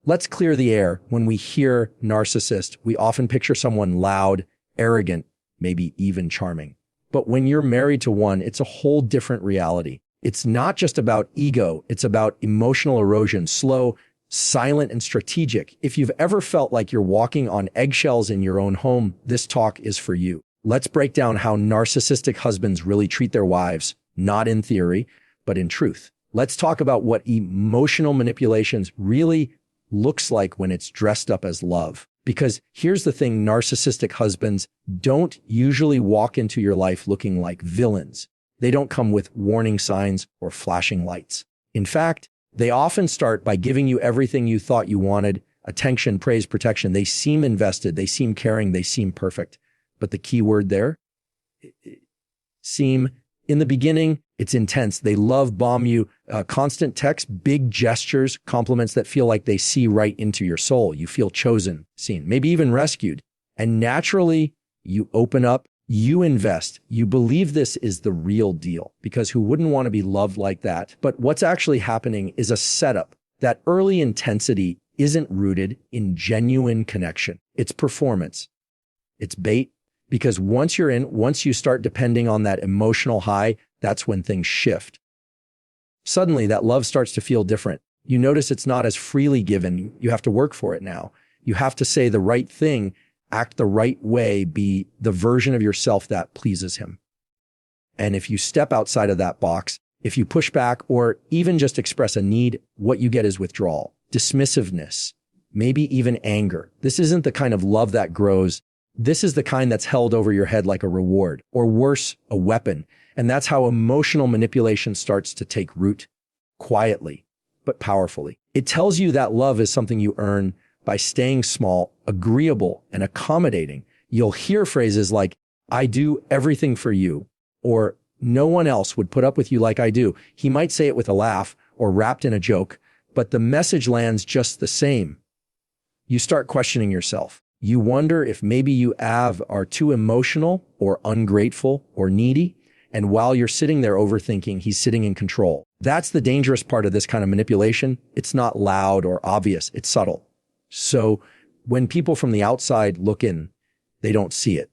Let's clear the air. When we hear narcissist, we often picture someone loud, arrogant, maybe even charming. But when you're married to one, it's a whole different reality. It's not just about ego. It's about emotional erosion, slow, silent, and strategic. If you've ever felt like you're walking on eggshells in your own home, this talk is for you. Let's break down how narcissistic husbands really treat their wives, not in theory, but in truth. Let's talk about what emotional manipulations really looks like when it's dressed up as love. Because here's the thing, narcissistic husbands don't usually walk into your life looking like villains. They don't come with warning signs or flashing lights. In fact, they often start by giving you everything you thought you wanted: attention, praise, protection. They seem invested, they seem caring, they seem perfect. But the key word there, seem. In the beginning, it's intense. They love bomb you, constant text, big gestures, compliments that feel like they see right into your soul. You feel chosen, seen, maybe even rescued. And naturally, you open up, you invest, you believe this is the real deal, because who wouldn't want to be loved like that? But what's actually happening is a setup. That early intensity isn't rooted in genuine connection. It's performance. It's bait. Because once you're in, once you start depending on that emotional high, that's when things shift. Suddenly, that love starts to feel different. You notice it's not as freely given. You have to work for it now. You have to say the right thing, act the right way, be the version of yourself that pleases him. And if you step outside of that box, if you push back or even just express a need, what you get is withdrawal, dismissiveness, maybe even anger. This isn't the kind of love that grows. This is the kind that's held over your head like a reward, or worse, a weapon. And that's how emotional manipulation starts to take root, quietly, but powerfully. It tells you that love is something you earn by staying small, agreeable, and accommodating. You'll hear phrases like, "I do everything for you," or "No one else would put up with you like I do." He might say it with a laugh or wrapped in a joke, but the message lands just the same. You start questioning yourself. You wonder if maybe you are too emotional or ungrateful or needy. And while you're sitting there overthinking, he's sitting in control. That's the dangerous part of this kind of manipulation. It's not loud or obvious. It's subtle. So when people from the outside look in, they don't see it.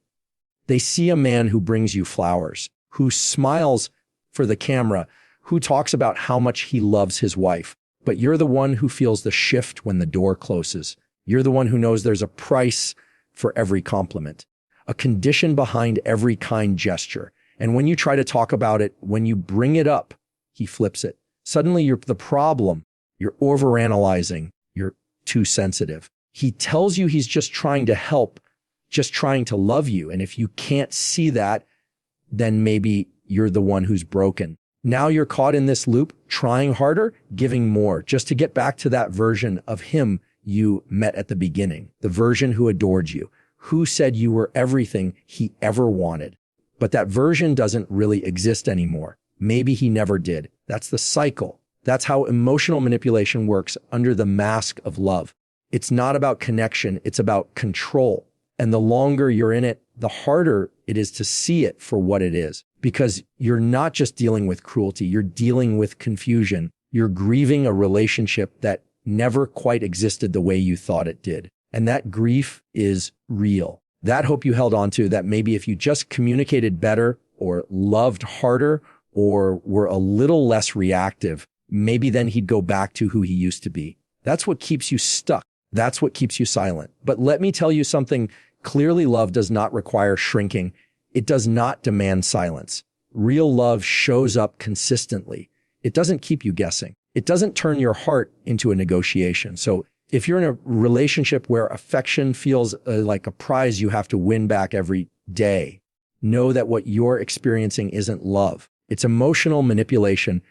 They see a man who brings you flowers, who smiles for the camera, who talks about how much he loves his wife. But you're the one who feels the shift when the door closes. You're the one who knows there's a price for every compliment, a condition behind every kind gesture. And when you try to talk about it, when you bring it up, he flips it. Suddenly you're the problem. You're overanalyzing. You're too sensitive. He tells you he's just trying to help, just trying to love you. And if you can't see that, then maybe you're the one who's broken. Now you're caught in this loop, trying harder, giving more, just to get back to that version of him you met at the beginning, the version who adored you, who said you were everything he ever wanted. But that version doesn't really exist anymore. Maybe he never did. That's the cycle. That's how emotional manipulation works under the mask of love. It's not about connection. It's about control. And the longer you're in it, the harder it is to see it for what it is. Because you're not just dealing with cruelty. You're dealing with confusion. You're grieving a relationship that never quite existed the way you thought it did. And that grief is real. That hope you held on to, that maybe if you just communicated better or loved harder or were a little less reactive, maybe then he'd go back to who he used to be. That's what keeps you stuck. That's what keeps you silent. But let me tell you something. Clearly, love does not require shrinking. It does not demand silence. Real love shows up consistently. It doesn't keep you guessing. It doesn't turn your heart into a negotiation. So if you're in a relationship where affection feels like a prize you have to win back every day, know that what you're experiencing isn't love. It's emotional manipulation.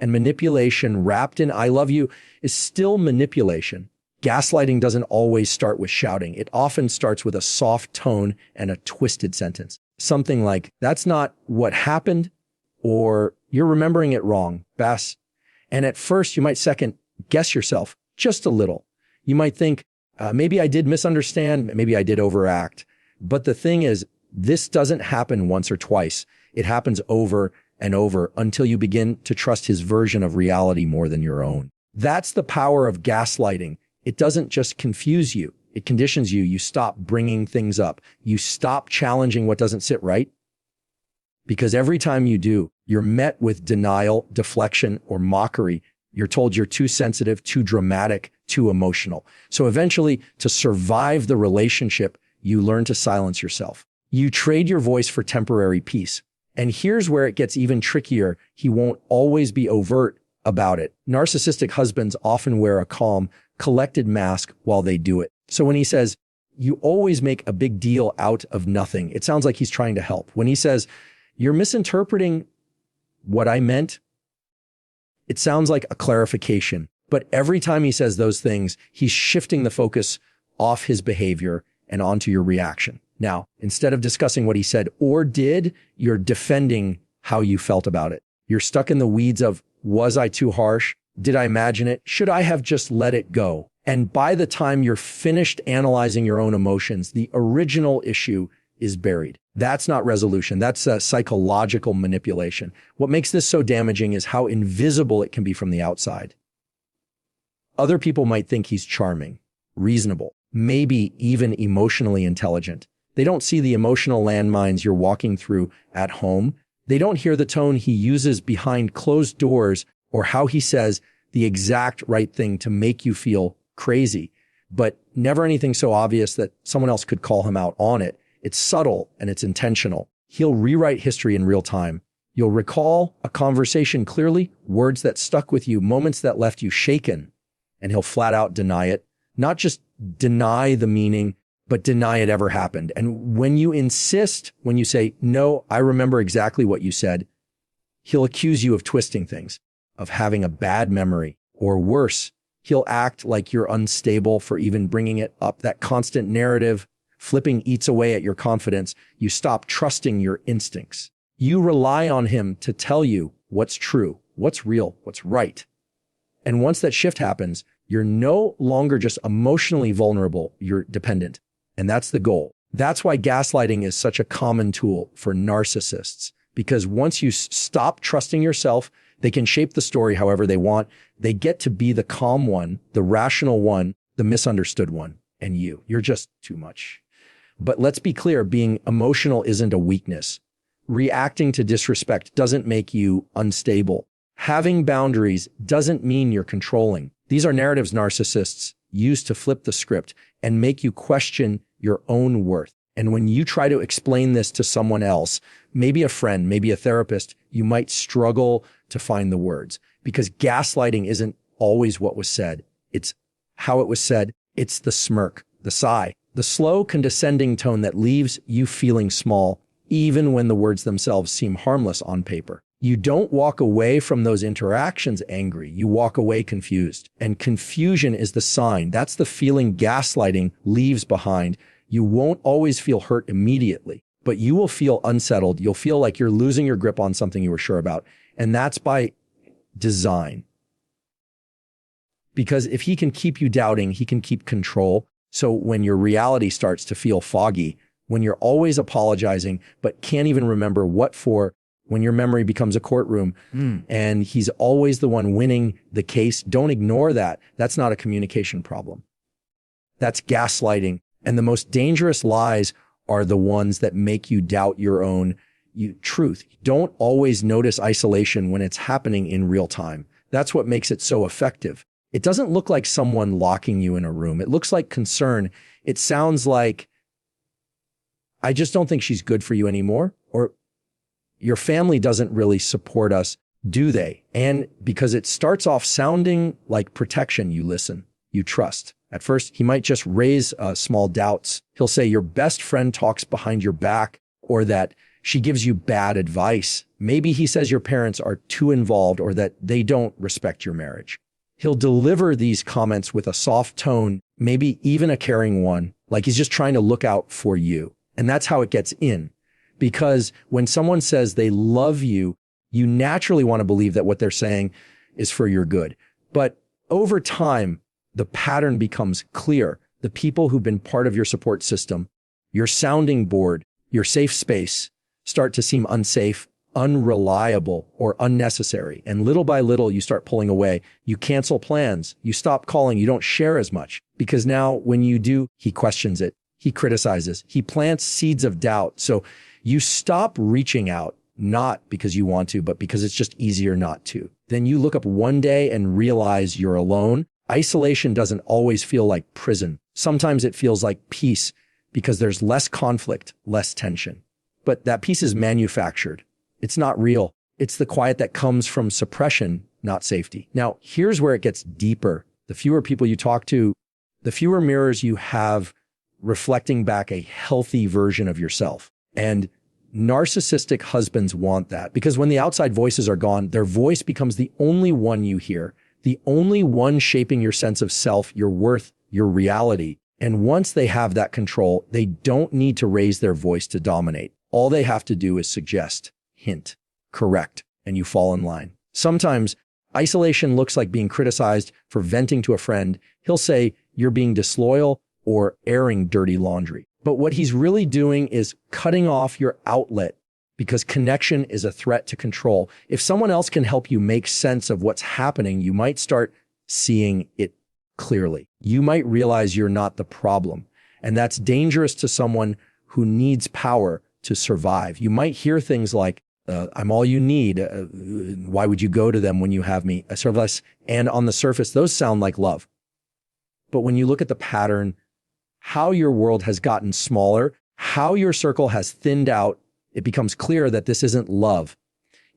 And manipulation wrapped in "I love you" is still manipulation. Gaslighting doesn't always start with shouting. It often starts with a soft tone and a twisted sentence. Something like, "That's not what happened," or "You're remembering it wrong, Bass." And at first, you might second guess yourself just a little. You might think, maybe I did misunderstand, maybe I did overact. But the thing is, this doesn't happen once or twice. It happens over and over until you begin to trust his version of reality more than your own. That's the power of gaslighting. it doesn't just confuse you. It conditions you. You stop bringing things up. You stop challenging what doesn't sit right. Because every time you do, you're met with denial, deflection, or mockery. You're told you're too sensitive, too dramatic, too emotional. So eventually, to survive the relationship, you learn to silence yourself. You trade your voice for temporary peace. And here's where it gets even trickier. He won't always be overt about it. Narcissistic husbands often wear a calm, collected mask while they do it. So when he says, you always make a big deal out of nothing, it sounds like he's trying to help. When he says, you're misinterpreting what I meant, it sounds like a clarification. But every time he says those things, he's shifting the focus off his behavior and onto your reaction. Now, instead of discussing what he said or did, you're defending how you felt about it. You're stuck in the weeds of, was I too harsh? Did I imagine it? Should I have just let it go? And by the time you're finished analyzing your own emotions, the original issue is buried. That's not resolution. That's a psychological manipulation. What makes this so damaging is how invisible it can be from the outside. Other people might think he's charming, reasonable, maybe even emotionally intelligent. They don't see the emotional landmines you're walking through at home. They don't hear the tone he uses behind closed doors or how he says the exact right thing to make you feel crazy, but never anything so obvious that someone else could call him out on it. It's subtle and it's intentional. He'll rewrite history in real time. You'll recall a conversation clearly, words that stuck with you, moments that left you shaken, and he'll flat out deny it. Not just deny the meaning, but deny it ever happened. And when you insist, when you say, no, I remember exactly what you said, he'll accuse you of twisting things, of having a bad memory, or worse, he'll act like you're unstable for even bringing it up. That constant narrative flipping eats away at your confidence. You stop trusting your instincts. You rely on him to tell you what's true, what's real, what's right. And once that shift happens, you're no longer just emotionally vulnerable, you're dependent. And that's the goal. That's why gaslighting is such a common tool for narcissists, because once you stop trusting yourself, they can shape the story however they want. They get to be the calm one, the rational one, the misunderstood one, and you're just too much. But let's be clear, being emotional isn't a weakness. Reacting to disrespect doesn't make you unstable. Having boundaries doesn't mean you're controlling. These are narratives narcissists use to flip the script and make you question your own worth. And when you try to explain this to someone else, maybe a friend, maybe a therapist, you might struggle to find the words, because gaslighting isn't always what was said. It's how it was said. It's the smirk, the sigh, the slow condescending tone that leaves you feeling small, even when the words themselves seem harmless on paper. You don't walk away from those interactions angry. You walk away confused. And confusion is the sign. That's the feeling gaslighting leaves behind. You won't always feel hurt immediately, but you will feel unsettled. You'll feel like you're losing your grip on something you were sure about. And that's by design. Because if he can keep you doubting, he can keep control. So when your reality starts to feel foggy, when you're always apologizing, but can't even remember what for, when your memory becomes a courtroom and he's always the one winning the case, don't ignore that. That's not a communication problem. That's gaslighting. And the most dangerous lies are the ones that make you doubt your own truth. Don't always notice isolation when it's happening in real time. That's what makes it so effective. It doesn't look like someone locking you in a room. It looks like concern. It sounds like, I just don't think she's good for you anymore. Or your family doesn't really support us, do they? And because it starts off sounding like protection, you listen, you trust. At first, he might just raise small doubts. He'll say your best friend talks behind your back, or that she gives you bad advice. Maybe he says your parents are too involved, or that they don't respect your marriage. He'll deliver these comments with a soft tone, maybe even a caring one, like he's just trying to look out for you. And that's how it gets in. Because when someone says they love you, you naturally want to believe that what they're saying is for your good. But over time, the pattern becomes clear. The people who've been part of your support system, your sounding board, your safe space, start to seem unsafe, unreliable or unnecessary. And little by little, you start pulling away. You cancel plans. You stop calling. You don't share as much because now when you do, he questions it. He criticizes. He plants seeds of doubt. So you stop reaching out, not because you want to, but because it's just easier not to. Then you look up one day and realize you're alone. Isolation doesn't always feel like prison. Sometimes it feels like peace because there's less conflict, less tension. But that peace is manufactured. It's not real. It's the quiet that comes from suppression, not safety. Now, here's where it gets deeper. The fewer people you talk to, the fewer mirrors you have reflecting back a healthy version of yourself. And narcissistic husbands want that because when the outside voices are gone, their voice becomes the only one you hear, the only one shaping your sense of self, your worth, your reality. And once they have that control, they don't need to raise their voice to dominate. All they have to do is suggest, hint, correct, and you fall in line. Sometimes isolation looks like being criticized for venting to a friend. He'll say you're being disloyal or airing dirty laundry. But what he's really doing is cutting off your outlet because connection is a threat to control. If someone else can help you make sense of what's happening, you might start seeing it clearly. You might realize you're not the problem. And that's dangerous to someone who needs power to survive. You might hear things like, I'm all you need. Why would you go to them when you have me? Sort of less. And on the surface, those sound like love. But when you look at the pattern, how your world has gotten smaller, how your circle has thinned out, it becomes clear that this isn't love.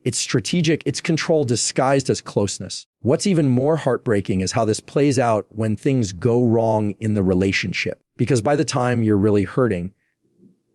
It's strategic. It's control disguised as closeness. What's even more heartbreaking is how this plays out when things go wrong in the relationship. Because by the time you're really hurting,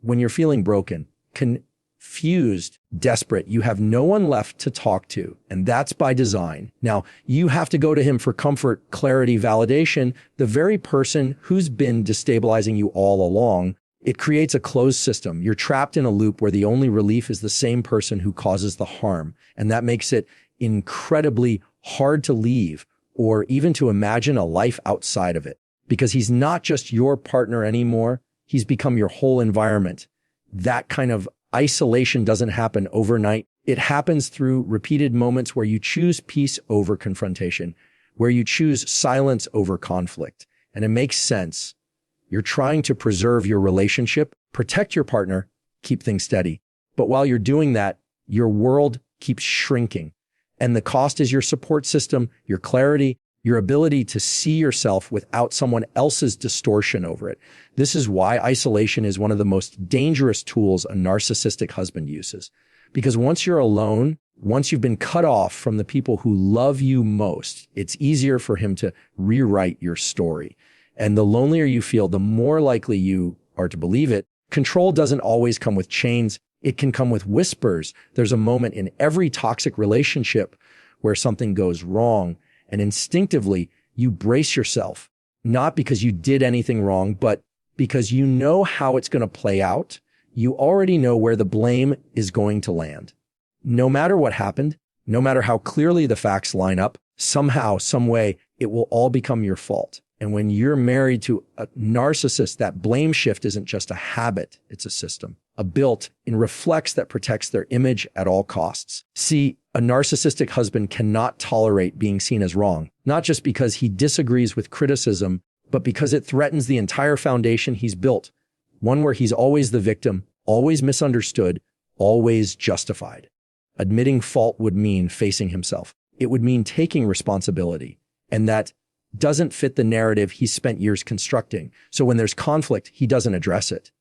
when you're feeling broken, confused, desperate, you have no one left to talk to. And that's by design. Now, you have to go to him for comfort, clarity, validation, the very person who's been destabilizing you all along. It creates a closed system. You're trapped in a loop where the only relief is the same person who causes the harm. And that makes it incredibly hard to leave or even to imagine a life outside of it. Because he's not just your partner anymore. He's become your whole environment. That kind of isolation doesn't happen overnight. It happens through repeated moments where you choose peace over confrontation, where you choose silence over conflict. And it makes sense. You're trying to preserve your relationship, protect your partner, keep things steady. But while you're doing that, your world keeps shrinking. And the cost is your support system, your clarity, your ability to see yourself without someone else's distortion over it. This is why isolation is one of the most dangerous tools a narcissistic husband uses. Because once you're alone, once you've been cut off from the people who love you most, it's easier for him to rewrite your story. And the lonelier you feel, the more likely you are to believe it. Control doesn't always come with chains. It can come with whispers. There's a moment in every toxic relationship where something goes wrong. And instinctively, you brace yourself, not because you did anything wrong, but because you know how it's going to play out. You already know where the blame is going to land. No matter what happened, no matter how clearly the facts line up, somehow, some way, it will all become your fault. And when you're married to a narcissist, that blame shift isn't just a habit, it's a system, a built-in reflex that protects their image at all costs. See, a narcissistic husband cannot tolerate being seen as wrong, not just because he disagrees with criticism, but because it threatens the entire foundation he's built, one where he's always the victim, always misunderstood, always justified. Admitting fault would mean facing himself. It would mean taking responsibility, and that doesn't fit the narrative he's spent years constructing. So when there's conflict, he doesn't address it.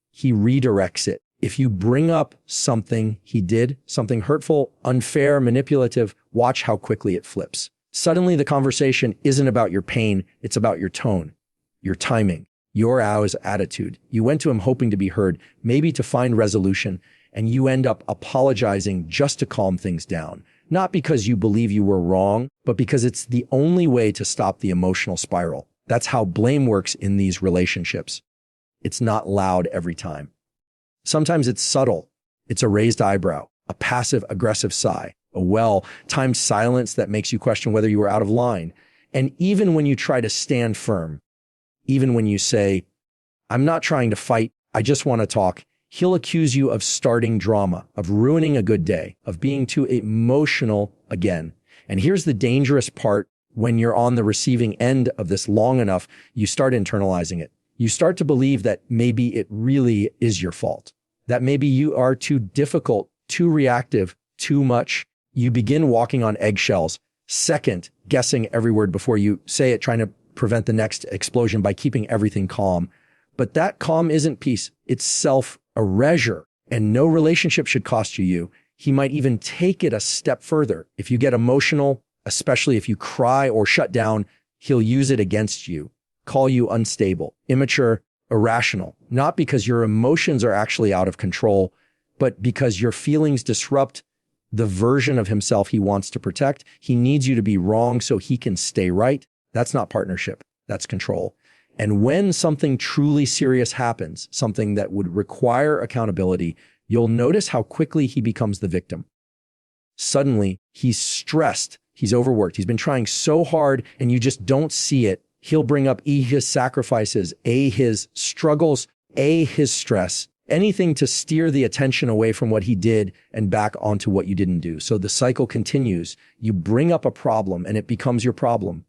He redirects it. If you bring up something he did, something hurtful, unfair, manipulative, watch how quickly it flips. Suddenly the conversation isn't about your pain, it's about your tone, your timing, your attitude. You went to him hoping to be heard, maybe to find resolution, and you end up apologizing just to calm things down. Not because you believe you were wrong, but because it's the only way to stop the emotional spiral. That's how blame works in these relationships. It's not loud every time. Sometimes it's subtle. It's a raised eyebrow, a passive-aggressive sigh, a well-timed silence that makes you question whether you were out of line. And even when you try to stand firm, even when you say, I'm not trying to fight, I just want to talk, He'll accuse you of starting drama, of ruining a good day, of being too emotional again. And here's the dangerous part. When you're on the receiving end of this long enough, you start internalizing it. You start to believe that maybe it really is your fault, that maybe you are too difficult, too reactive, too much. You begin walking on eggshells, second, guessing every word before you say it, trying to prevent the next explosion by keeping everything calm. But that calm isn't peace. It's self-erasure, and no relationship should cost you. He might even take it a step further. If you get emotional, especially if you cry or shut down, he'll use it against you, call you unstable, immature, irrational, not because your emotions are actually out of control, but because your feelings disrupt the version of himself he wants to protect. He needs you to be wrong so he can stay right. That's not partnership. That's control. And when something truly serious happens, something that would require accountability, you'll notice how quickly he becomes the victim. Suddenly, he's stressed. He's overworked. He's been trying so hard and you just don't see it. He'll bring up his sacrifices, his struggles, his stress, anything to steer the attention away from what he did and back onto what you didn't do. So the cycle continues. You bring up a problem and it becomes your problem.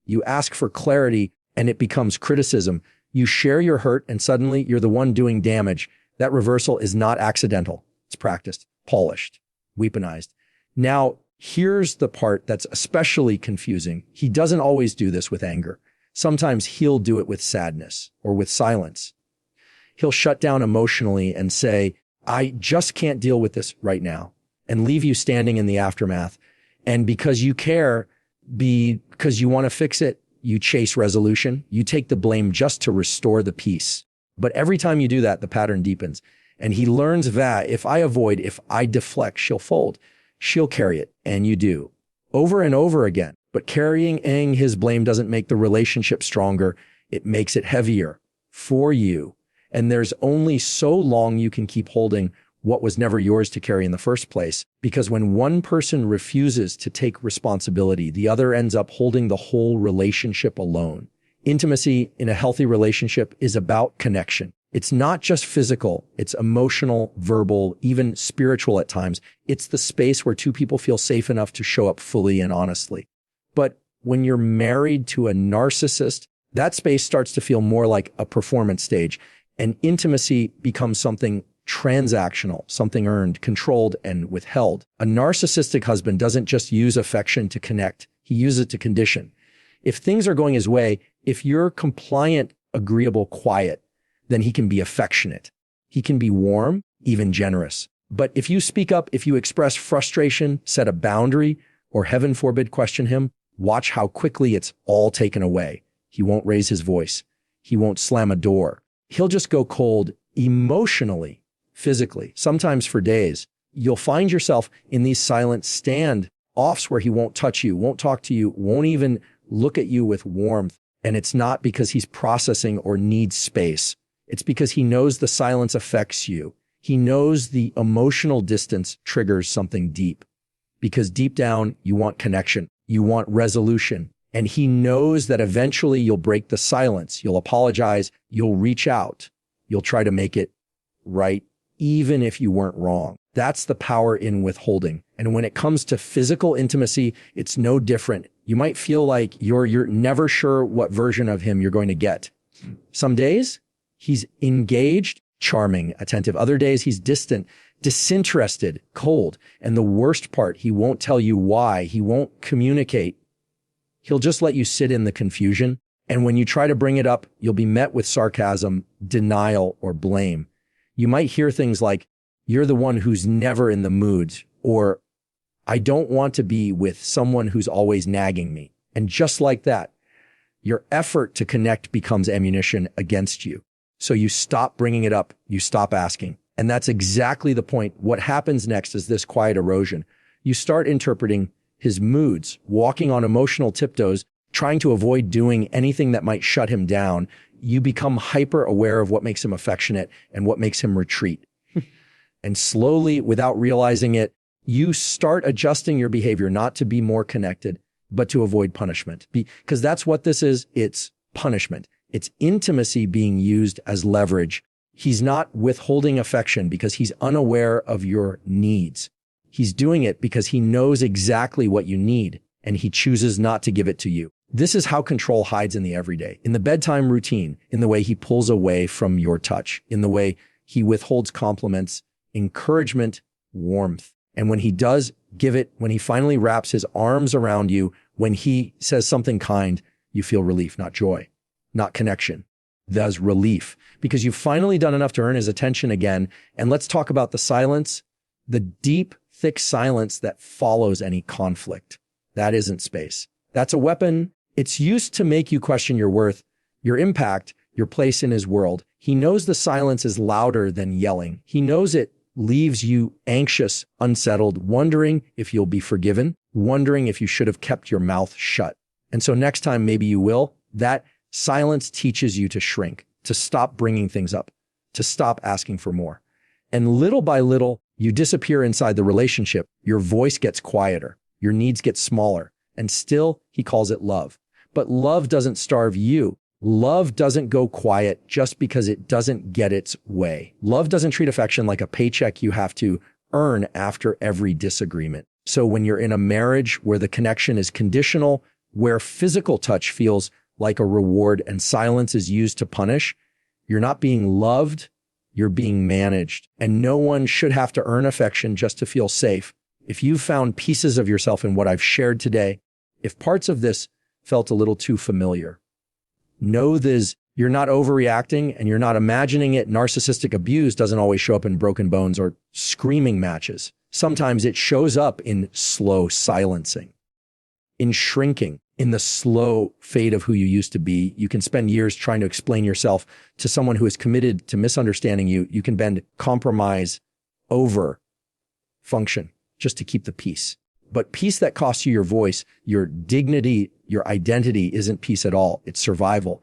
You ask for clarity and it becomes criticism. You share your hurt and suddenly you're the one doing damage. That reversal is not accidental. It's practiced, polished, weaponized. Now, here's the part that's especially confusing. He doesn't always do this with anger. Sometimes he'll do it with sadness or with silence. He'll shut down emotionally and say, I just can't deal with this right now, and leave you standing in the aftermath. And because you care, because you want to fix it, you chase resolution. You take the blame just to restore the peace. But every time you do that, the pattern deepens. And he learns that if I avoid, if I deflect, she'll fold. She'll carry it, and you do, over and over again. But carrying his blame doesn't make the relationship stronger. It makes it heavier for you. And there's only so long you can keep holding what was never yours to carry in the first place. Because when one person refuses to take responsibility, the other ends up holding the whole relationship alone. Intimacy in a healthy relationship is about connection. It's not just physical, it's emotional, verbal, even spiritual at times. It's the space where two people feel safe enough to show up fully and honestly. But when you're married to a narcissist, that space starts to feel more like a performance stage, and intimacy becomes something transactional, something earned, controlled, and withheld. A narcissistic husband doesn't just use affection to connect, he uses it to condition. If things are going his way, if you're compliant, agreeable, quiet, then he can be affectionate. He can be warm, even generous. But if you speak up, if you express frustration, set a boundary, or heaven forbid, question him, watch how quickly it's all taken away. He won't raise his voice. He won't slam a door. He'll just go cold emotionally, physically, sometimes for days. You'll find yourself in these silent stand-offs where he won't touch you, won't talk to you, won't even look at you with warmth. And it's not because he's processing or needs space. It's because he knows the silence affects you. He knows the emotional distance triggers something deep. Because deep down, you want connection. You want resolution. And he knows that eventually you'll break the silence. You'll apologize. You'll reach out. You'll try to make it right, even if you weren't wrong. That's the power in withholding. And when it comes to physical intimacy, it's no different. You might feel like you're never sure what version of him you're going to get. Some days, he's engaged, charming, attentive. Other days, he's distant, disinterested, cold. And the worst part, he won't tell you why. He won't communicate. He'll just let you sit in the confusion. And when you try to bring it up, you'll be met with sarcasm, denial, or blame. You might hear things like, "You're the one who's never in the mood," or "I don't want to be with someone who's always nagging me." And just like that, your effort to connect becomes ammunition against you. So you stop bringing it up. You stop asking. And that's exactly the point. What happens next is this quiet erosion. You start interpreting his moods, walking on emotional tiptoes, trying to avoid doing anything that might shut him down. You become hyper aware of what makes him affectionate and what makes him retreat. And slowly, without realizing it, you start adjusting your behavior, not to be more connected, but to avoid punishment. Because that's what this is. It's punishment. It's intimacy being used as leverage He's not withholding affection because he's unaware of your needs. He's doing it because he knows exactly what you need, and he chooses not to give it to you. This is how control hides in the everyday, in the bedtime routine, in the way he pulls away from your touch, in the way he withholds compliments, encouragement, warmth. And when he does give it, when he finally wraps his arms around you, when he says something kind, you feel relief, not joy, not connection. That's relief, because you've finally done enough to earn his attention again. And let's talk about the silence, the deep, thick silence that follows any conflict. That isn't space. That's a weapon. It's used to make you question your worth, your impact, your place in his world. He knows the silence is louder than yelling. He knows it leaves you anxious, unsettled, wondering if you'll be forgiven, wondering if you should have kept your mouth shut. And so next time, maybe you will. That silence teaches you to shrink, to stop bringing things up, to stop asking for more. And little by little, you disappear inside the relationship. Your voice gets quieter. Your needs get smaller. And still, he calls it love. But love doesn't starve you. Love doesn't go quiet just because it doesn't get its way. Love doesn't treat affection like a paycheck you have to earn after every disagreement. So when you're in a marriage where the connection is conditional, where physical touch feels like a reward and silence is used to punish, you're not being loved, you're being managed. And no one should have to earn affection just to feel safe. If you've found pieces of yourself in what I've shared today, if parts of this felt a little too familiar, know this, you're not overreacting and you're not imagining it. Narcissistic abuse doesn't always show up in broken bones or screaming matches. Sometimes it shows up in slow silencing, in shrinking, in the slow fade of who you used to be. You can spend years trying to explain yourself to someone who is committed to misunderstanding you. You can bend compromise over function just to keep the peace. But peace that costs you your voice, your dignity, your identity isn't peace at all. It's survival.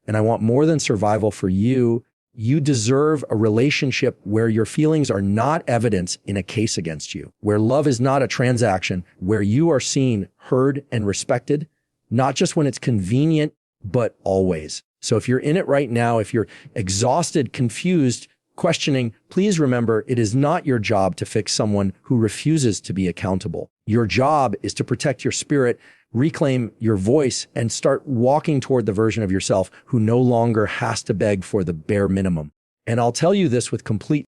And I want more than survival for you. You deserve a relationship where your feelings are not evidence in a case against you, where love is not a transaction, where you are seen, heard, and respected, not just when it's convenient, but always. So if you're in it right now, if you're exhausted, confused, questioning, please remember it is not your job to fix someone who refuses to be accountable. Your job is to protect your spirit, reclaim your voice, and start walking toward the version of yourself who no longer has to beg for the bare minimum. And I'll tell you this with complete